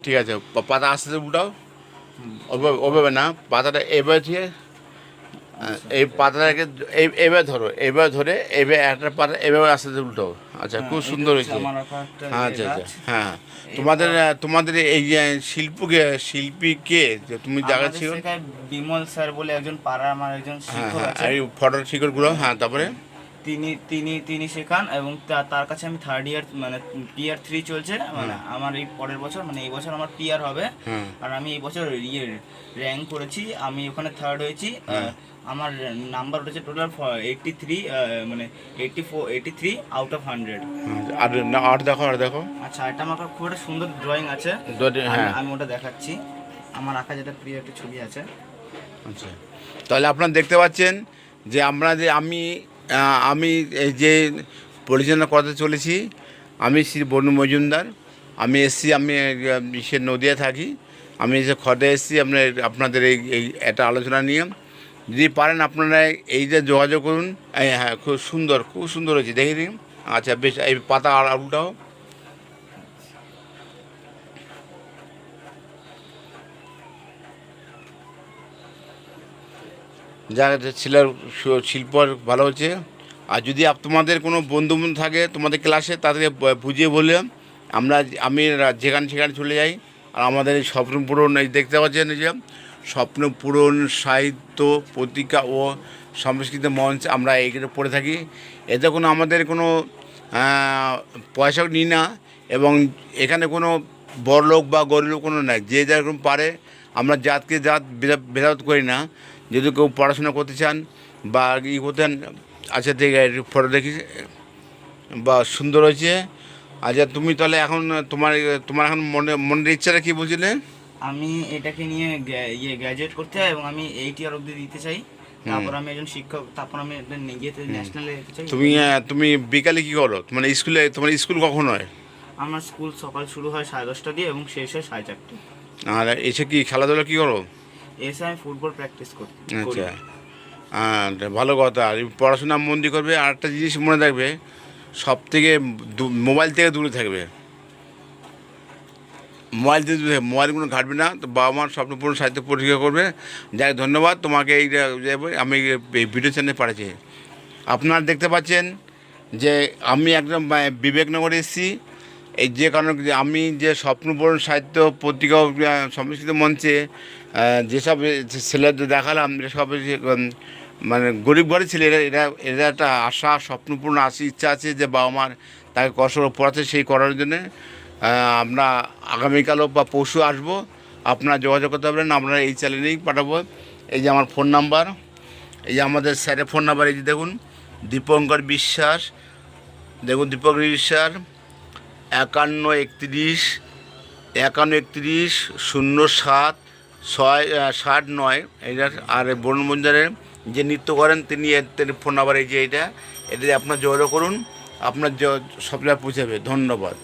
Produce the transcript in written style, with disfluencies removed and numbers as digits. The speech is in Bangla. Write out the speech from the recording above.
ঠিক আছে, পাতা আস্তে আস্তে উল্টাও, ওভাবে না, পাতাটা এভাবে দিয়ে এই পাতাটাকে এভাবে ধরো, এভাবে ধরে এভাবে একটা পাতা এভাবে আস্তে আস্তে উল্টো। আচ্ছা, খুব সুন্দর হয়েছে। আচ্ছা আচ্ছা, হ্যাঁ। তোমাদের তোমাদের এই যে শিল্পী কে, যে তুমি জায়গা ছিল? বিমল স্যার বলে একজন পাড়ার আমার একজন হ্যাঁ শিক্ষক হ্যাঁ, আছে। এই ফটোর শিকড়গুলো, হ্যাঁ। তারপরে তিনি তিনি তিনি শেখান এবং তার কাছে আমি থার্ড ইয়ার মানে PR3 চলছে, মানে আমার এই পরের বছর মানে এই বছর আমার PR হবে। আর আমি এই বছর র্যাঙ্ক করেছি, আমি ওখানে থার্ড হয়েছি। আমার নাম্বার উঠেছে টোটাল 83, মানে 83 আউট অফ 100। আর আর দেখো, আর দেখো। আচ্ছা, এটা আমার খুব একটা সুন্দর ড্রয়িং আছে, হ্যাঁ, আমি ওটা দেখাচ্ছি। আমার আঁকা যেটা প্রিয় একটা ছবি আছে। আচ্ছা, তাহলে আপনারা দেখতে পাচ্ছেন যে আমরা যে আমি এই যে পরিচালনা করতে চলেছি, আমি শ্রী বনু মজুমদার। আমি এসছি, আমি সে নদিয়া থাকি। আমি এসে খড়ে এসেছি আপনাদের এই একটা আলোচনা নিয়ে। যদি পারেন আপনারা এই যে যোগাযোগ করুন। হ্যাঁ, খুব সুন্দর, খুব সুন্দর হয়েছে, দেখে দিন। আচ্ছা, বেশ, এই পাতা আর উল্টাও। যা ছেলের শিল্প ভালো হচ্ছে। আর যদি তোমাদের কোনো বন্ধু থাকে তোমাদের ক্লাসে, তাদেরকে বুঝিয়ে বলে আমি যেখানে সেখানে চলে যাই। আর আমাদের এই স্বপ্ন পূরণ, এই দেখতে পাচ্ছেন যে স্বপ্ন পূরণ সাহিত্য পত্রিকা ও সাংস্কৃতিক মঞ্চ, আমরা এইগুলো পড়ে থাকি। এতে কোনো আমাদের কোনো পয়সাও নিই না, এবং এখানে কোনো বড়লোক বা গরিব কোনো নাই, যে যেরকম পারে। আমরা জাতকে জাত ভেদাভেদ করি না। যদি কেউ পড়াশোনা করতে চান বা করতে চান, আচ্ছা, দেখে ফটো দেখি, বা সুন্দর হয়েছে। আচ্ছা, তুমি তাহলে এখন তোমার এখন মনের ইচ্ছাটা কী বলছিলে? আমি এটাকে নিয়ে গ্র্যাজুয়েট করতে চাই এবং আমি 8 ইয়ার অবধি দিতে চাই। তারপর আমি একজন শিক্ষক, তারপর আমি ন্যাশনালে যেতে চাই। তুমি বিকালে কী করো? তোমার স্কুল কখন হয়? আমার স্কুল সকাল শুরু হয় 10:30 দিয়ে এবং শেষ হয় 4:30। আর এসে কি খেলাধুলা কী করো? এসে আমি ফুটবল প্র্যাকটিস করি। আচ্ছা, ভালো কথা। আর পড়াশোনা মন দিয়ে করবে। আর একটা জিনিস মনে রাখবে, সব থেকে মোবাইল থেকে দূরে থাকবে। মোবাইল কোনো ঘাটবে না। তো বাবা মার স্বপ্নপূর্ণ সাহিত্য পরীক্ষা করবে। যাই, ধন্যবাদ তোমাকে। আমি এই ভিডিও চ্যানেলে পাঠাচ্ছি। আপনারা দেখতে পাচ্ছেন যে আমি একদম বিবেকনগরে এসেছি। এই যে কারণে আমি যে স্বপ্নপূরণ সাহিত্য পত্রিকা সংস্কৃত মঞ্চে যেসব ছেলেদের দেখালাম, সব মানে গরিব ঘরের ছেলে। এরা একটা আশা, স্বপ্নপূর্ণ ইচ্ছা আছে যে বাবা মার তাকে কষ্ট করে পড়াচ্ছে, সেই করার জন্যে আমরা আগামীকালও বা পরশু আসবো। আপনারা যোগাযোগ করতে পারবেন, আমরা এই চ্যানেলেই পাঠাবো। এই যে আমার ফোন নাম্বার, এই যে আমাদের স্যারের ফোন নাম্বার, এই যে দেখুন, দীপঙ্কর বিশ্বাস। দেখুন, দীপঙ্কর বিশ্বাস 5131 07 এইটা। আর বনমঞ্জারের যে নৃত্য করেন তিনি, এর ফোন নাম্বার এই যে এটা। আপনার যোগাযোগ করুন, আপনার সব জায়গায় পৌঁছাবে। ধন্যবাদ।